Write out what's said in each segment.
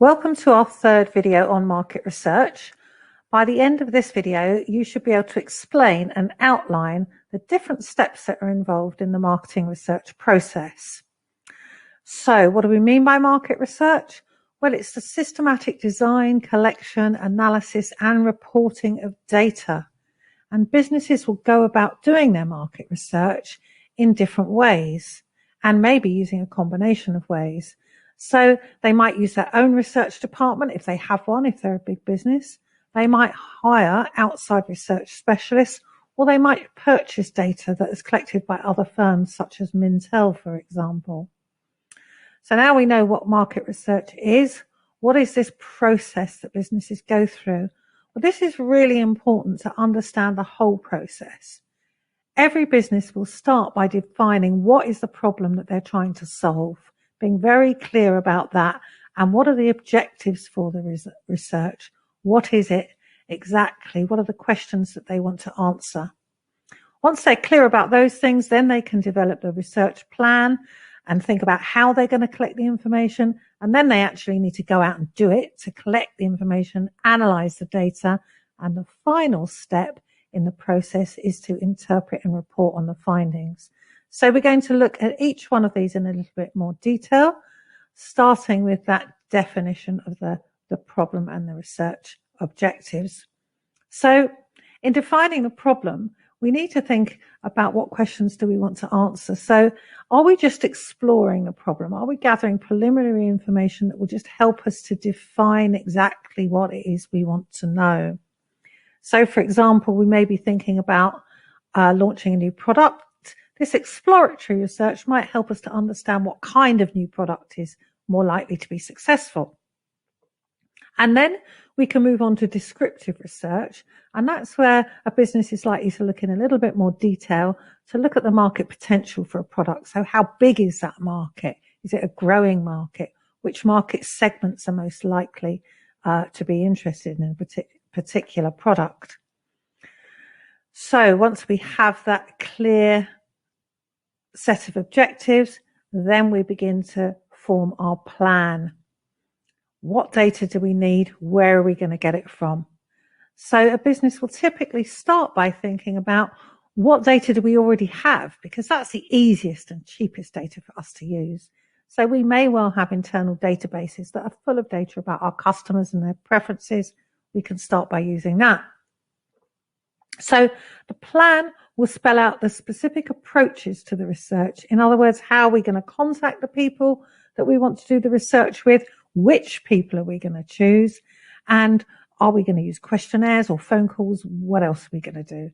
Welcome to our third video on market research. By the end of this video, you should be able to explain and outline the different steps that are involved in the marketing research process. So what do we mean by market research? Well, it's the systematic design, collection, analysis, and reporting of data. And businesses will go about doing their market research in different ways, and maybe using a combination of ways. So they might use their own research department if they have one, if they're a big business. They might hire outside research specialists, or they might purchase data that is collected by other firms such as Mintel, for example. So now we know what market research is. What is this process that businesses go through? Well, this is really important to understand the whole process. Every business will start by defining what is the problem that they're trying to solve, being very clear about that, and what are the objectives for the research? What is it exactly? What are the questions that they want to answer? Once they're clear about those things, then they can develop the research plan and think about how they're going to collect the information, and then they actually need to go out and do it to collect the information, analyze the data, and the final step in the process is to interpret and report on the findings. So we're going to look at each one of these in a little bit more detail, starting with that definition of the problem and the research objectives. So in defining the problem, we need to think about what questions do we want to answer. So are we just exploring the problem? Are we gathering preliminary information that will just help us to define exactly what it is we want to know? So for example, we may be thinking about launching a new product. This exploratory research might help us to understand what kind of new product is more likely to be successful. And then we can move on to descriptive research, and that's where a business is likely to look in a little bit more detail to look at the market potential for a product. So how big is that market? Is it a growing market? Which market segments are most likely to be interested in a particular product? So once we have that clear set of objectives, then we begin to form our plan. What data do we need? Where are we going to get it from? So a business will typically start by thinking about what data do we already have, because that's the easiest and cheapest data for us to use. So we may well have internal databases that are full of data about our customers and their preferences. We can start by using that. So the plan will spell out the specific approaches to the research. In other words, how are we going to contact the people that we want to do the research with? Which people are we going to choose? And are we going to use questionnaires or phone calls? What else are we going to do?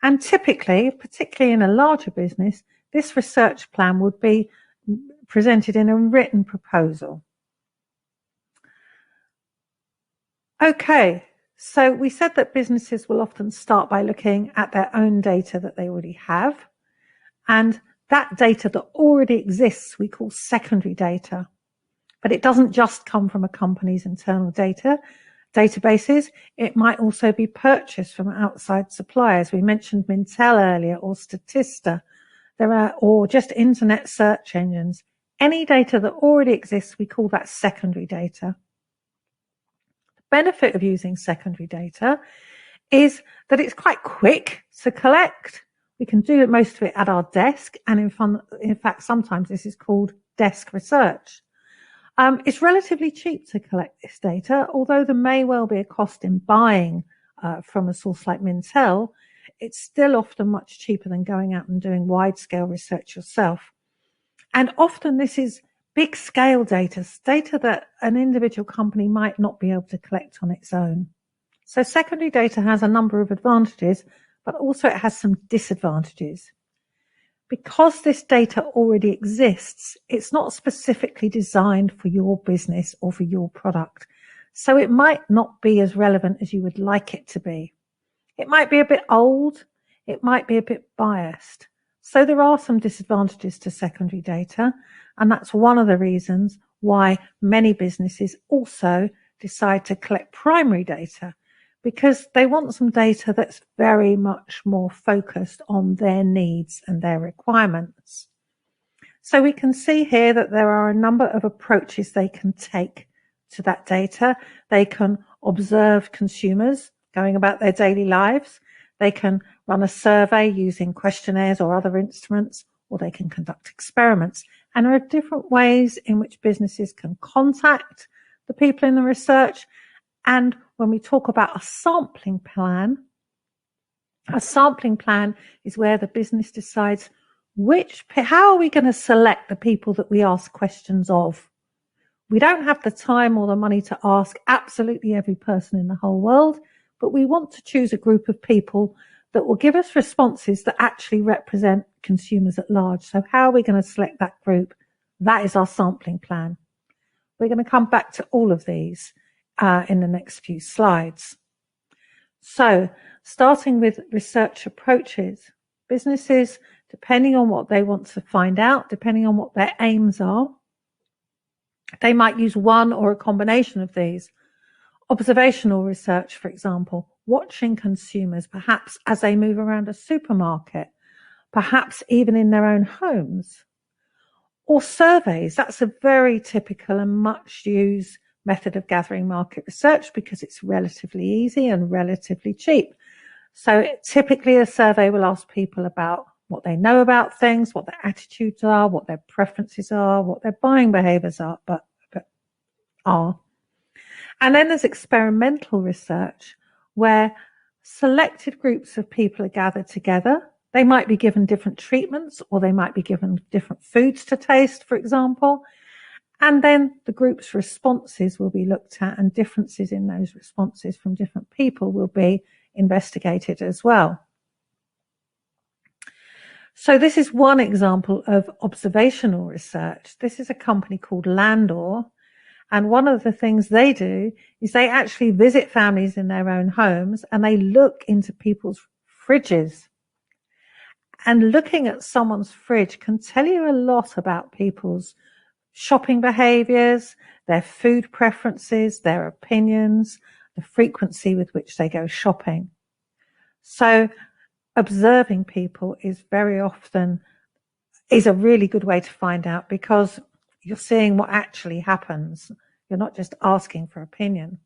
And typically, particularly in a larger business, this research plan would be presented in a written proposal. Okay, so we said that businesses will often start by looking at their own data that they already have. And that data that already exists, we call secondary data. But it doesn't just come from a company's internal databases. It might also be purchased from outside suppliers. We mentioned Mintel earlier, or Statista. Or just internet search engines. Any data that already exists, we call that secondary data. The benefit of using secondary data is that it's quite quick to collect. We can do most of it at our desk, and in fact, sometimes this is called desk research. It's relatively cheap to collect this data, although there may well be a cost in buying from a source like Mintel. It's still often much cheaper than going out and doing wide-scale research yourself. And often this is big-scale data that an individual company might not be able to collect on its own. So secondary data has a number of advantages, but also it has some disadvantages. Because this data already exists, it's not specifically designed for your business or for your product. So it might not be as relevant as you would like it to be. It might be a bit old. It might be a bit biased. So there are some disadvantages to secondary data. And that's one of the reasons why many businesses also decide to collect primary data, because they want some data that's very much more focused on their needs and their requirements. So we can see here that there are a number of approaches they can take to that data. They can observe consumers going about their daily lives. They can run a survey using questionnaires or other instruments, or they can conduct experiments. And there are different ways in which businesses can contact the people in the research. And when we talk about a sampling plan is where the business decides how are we going to select the people that we ask questions of. We don't have the time or the money to ask absolutely every person in the whole world, but we want to choose a group of people that will give us responses that actually represent consumers at large. So how are we going to select that group? That is our sampling plan. We're going to come back to all of these in the next few slides. So starting with research approaches, businesses, depending on what they want to find out, depending on what their aims are, they might use one or a combination of these. Observational research, for example, watching consumers perhaps as they move around a supermarket, perhaps even in their own homes. Or surveys, that's a very typical and much used method of gathering market research because it's relatively easy and relatively cheap. So typically a survey will ask people about what they know about things, what their attitudes are, what their preferences are, what their buying behaviors are. And then there's experimental research where selected groups of people are gathered together. They might be given different treatments, or they might be given different foods to taste, for example. And then the group's responses will be looked at, and differences in those responses from different people will be investigated as well. So this is one example of observational research. This is a company called Landor. And one of the things they do is they actually visit families in their own homes and they look into people's fridges. And looking at someone's fridge can tell you a lot about people's shopping behaviors, their food preferences, their opinions, the frequency with which they go shopping. So observing people is a really good way to find out, because you're seeing what actually happens. You're not just asking for opinion.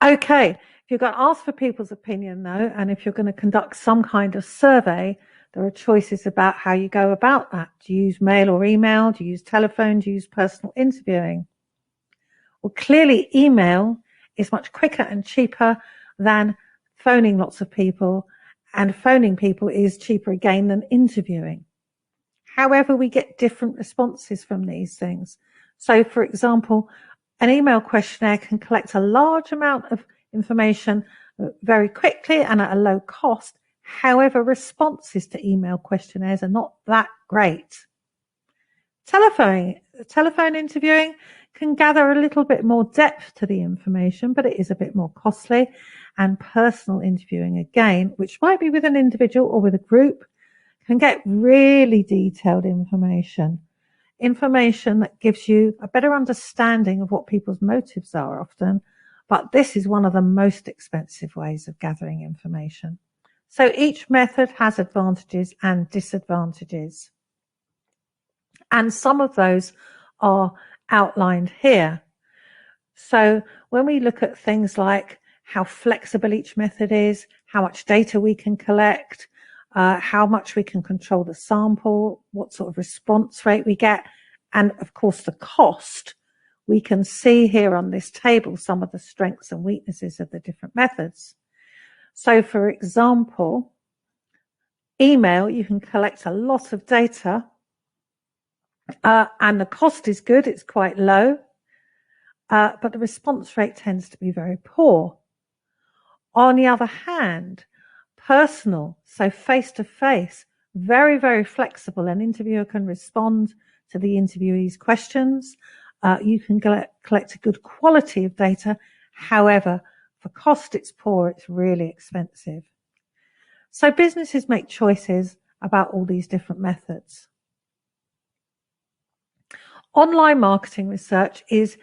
Okay, if you're going to ask for people's opinion though, and if you're going to conduct some kind of survey, there are choices about how you go about that. Do you use mail or email? Do you use telephone? Do you use personal interviewing? Well, clearly email is much quicker and cheaper than phoning lots of people, and phoning people is cheaper again than interviewing. However, we get different responses from these things. So, for example, an email questionnaire can collect a large amount of information very quickly and at a low cost. However, responses to email questionnaires are not that great. Telephone interviewing can gather a little bit more depth to the information, but it is a bit more costly. And personal interviewing, again, which might be with an individual or with a group, can get really detailed information that gives you a better understanding of what people's motives are often. But this is one of the most expensive ways of gathering information. So each method has advantages and disadvantages. And some of those are outlined here. So when we look at things like how flexible each method is, how much data we can collect, how much we can control the sample, what sort of response rate we get, and of course the cost, we can see here on this table some of the strengths and weaknesses of the different methods. So for example, email, you can collect a lot of data, and the cost is good, it's quite low, but the response rate tends to be very poor. On the other hand, personal, so face-to-face, very, very flexible. An interviewer can respond to the interviewee's questions. You can collect a good quality of data. However, for cost, it's poor, it's really expensive. So businesses make choices about all these different methods. Online marketing research is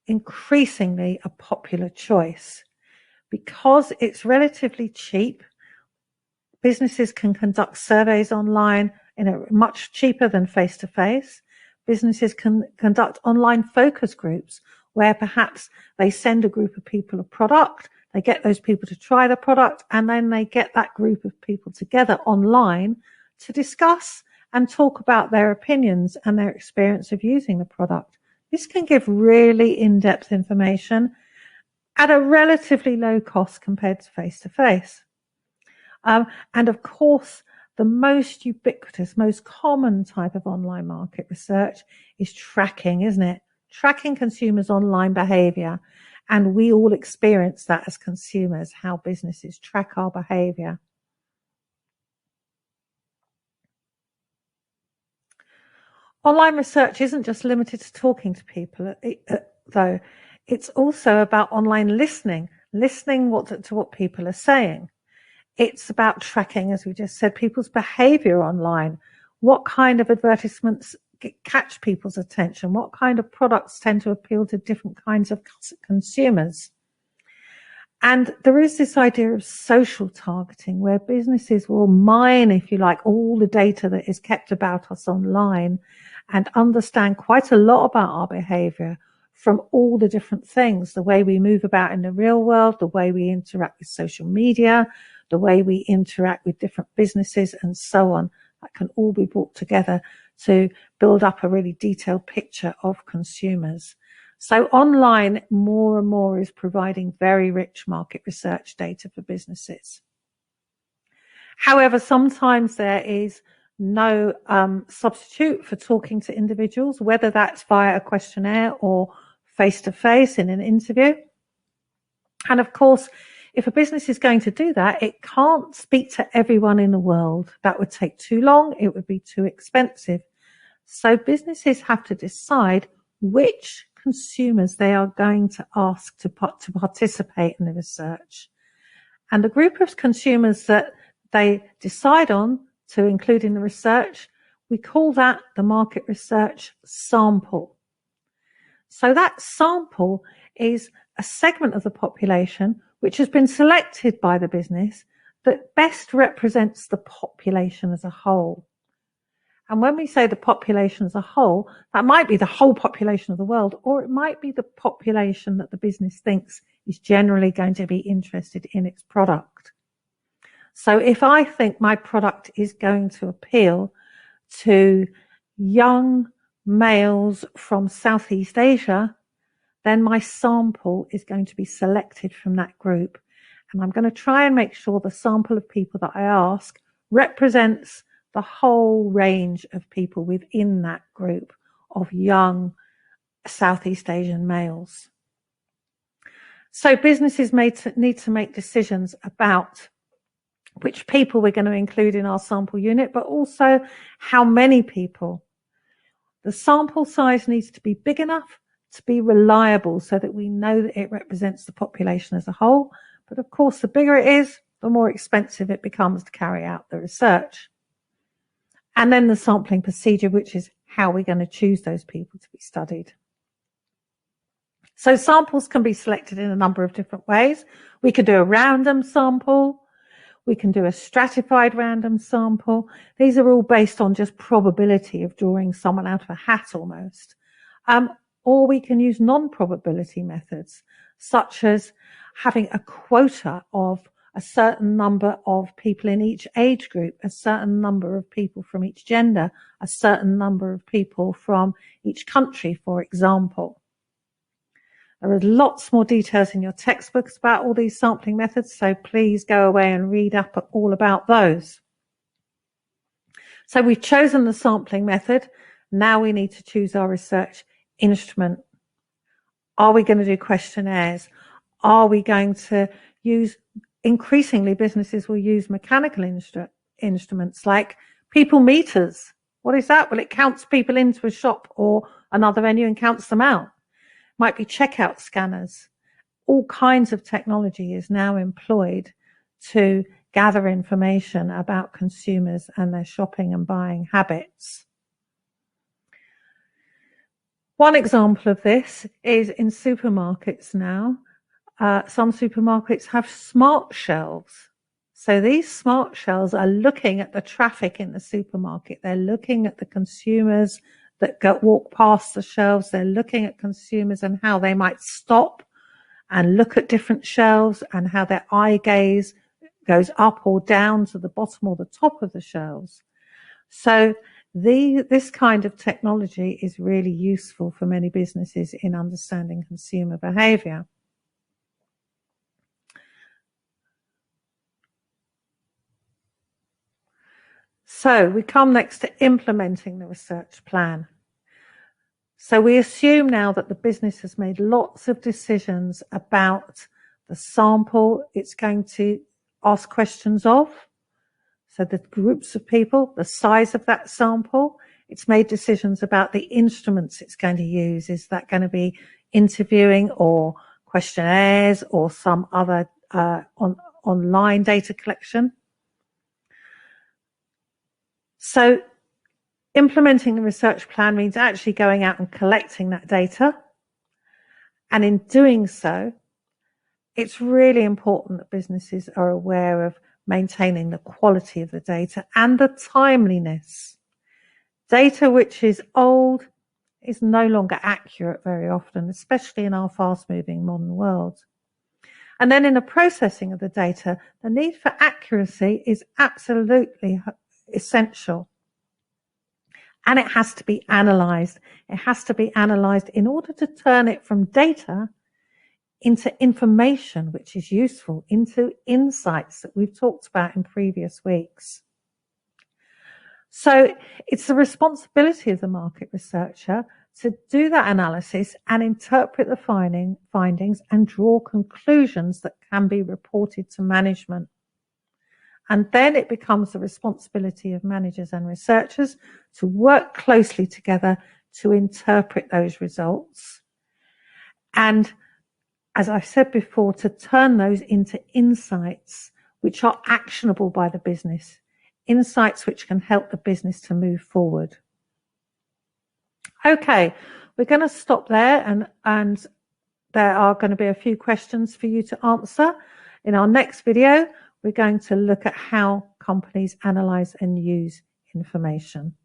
increasingly a popular choice. Because it's relatively cheap, businesses can conduct surveys online much cheaper than face-to-face. businesses can conduct online focus groups where perhaps they send a group of people a product, they get those people to try the product, and then they get that group of people together online to discuss and talk about their opinions and their experience of using the product. This can give really in-depth information at a relatively low cost compared to face-to-face. And of course, the most ubiquitous, most common type of online market research is tracking, isn't it? Tracking consumers' online behavior. And we all experience that as consumers, how businesses track our behavior. Online research isn't just limited to talking to people, though. It's also about online listening to what people are saying. It's about tracking, as we just said, people's behavior online. What kind of advertisements catch people's attention? What kind of products tend to appeal to different kinds of consumers? And there is this idea of social targeting where businesses will mine, if you like, all the data that is kept about us online and understand quite a lot about our behavior from all the different things, the way we move about in the real world, the way we interact with social media, the way we interact with different businesses and so on. That can all be brought together to build up a really detailed picture of consumers. So online, more and more is providing very rich market research data for businesses. However, sometimes there is no substitute for talking to individuals, whether that's via a questionnaire or face-to-face in an interview. And of course, if a business is going to do that, it can't speak to everyone in the world. That would take too long. It would be too expensive. So businesses have to decide which consumers they are going to ask to participate in the research. And the group of consumers that they decide on to include in the research, we call that the market research sample. So that sample is a segment of the population which has been selected by the business that best represents the population as a whole. And when we say the population as a whole, that might be the whole population of the world, or it might be the population that the business thinks is generally going to be interested in its product. So if I think my product is going to appeal to young males from Southeast Asia, then my sample is going to be selected from that group. And I'm going to try and make sure the sample of people that I ask represents the whole range of people within that group of young Southeast Asian males. So businesses need to make decisions about which people we're going to include in our sample unit, but also how many people. The sample size needs to be big enough to be reliable so that we know that it represents the population as a whole. But of course, the bigger it is, the more expensive it becomes to carry out the research. And then the sampling procedure, which is how we're going to choose those people to be studied. So samples can be selected in a number of different ways. We can do a random sample. We can do a stratified random sample. These are all based on just probability of drawing someone out of a hat almost. Or we can use non-probability methods, such as having a quota of a certain number of people in each age group, a certain number of people from each gender, a certain number of people from each country, for example. There are lots more details in your textbooks about all these sampling methods, so please go away and read up all about those. So we've chosen the sampling method. Now we need to choose our research instrument. Are we going to do questionnaires? Are we going to use, increasingly businesses will use mechanical instruments like people meters. What is that? Well, it counts people into a shop or another venue and counts them out. Might be checkout scanners. All kinds of technology is now employed to gather information about consumers and their shopping and buying habits. One example of this is in supermarkets now. Some supermarkets have smart shelves. So these smart shelves are looking at the traffic in the supermarket. They're looking at the consumers that walk past the shelves. They're looking at consumers and how they might stop and look at different shelves and how their eye gaze goes up or down to the bottom or the top of the shelves. So this kind of technology is really useful for many businesses in understanding consumer behavior. So we come next to implementing the research plan. So we assume now that the business has made lots of decisions about the sample it's going to ask questions of. So the groups of people, the size of that sample, it's made decisions about the instruments it's going to use. Is that going to be interviewing or questionnaires or some other online data collection? So implementing the research plan means actually going out and collecting that data. And in doing so, it's really important that businesses are aware of maintaining the quality of the data and the timeliness. Data which is old is no longer accurate very often, especially in our fast-moving modern world. And then in the processing of the data, the need for accuracy is absolutely essential. And it has to be analysed. It has to be analysed in order to turn it from data into information which is useful, into insights that we've talked about in previous weeks. So it's the responsibility of the market researcher to do that analysis and interpret the findings and draw conclusions that can be reported to management. And then it becomes the responsibility of managers and researchers to work closely together to interpret those results. And as I said before, to turn those into insights which are actionable by the business, insights which can help the business to move forward. Okay, we're going to stop there and there are going to be a few questions for you to answer. In our next video, we're going to look at how companies analyze and use information.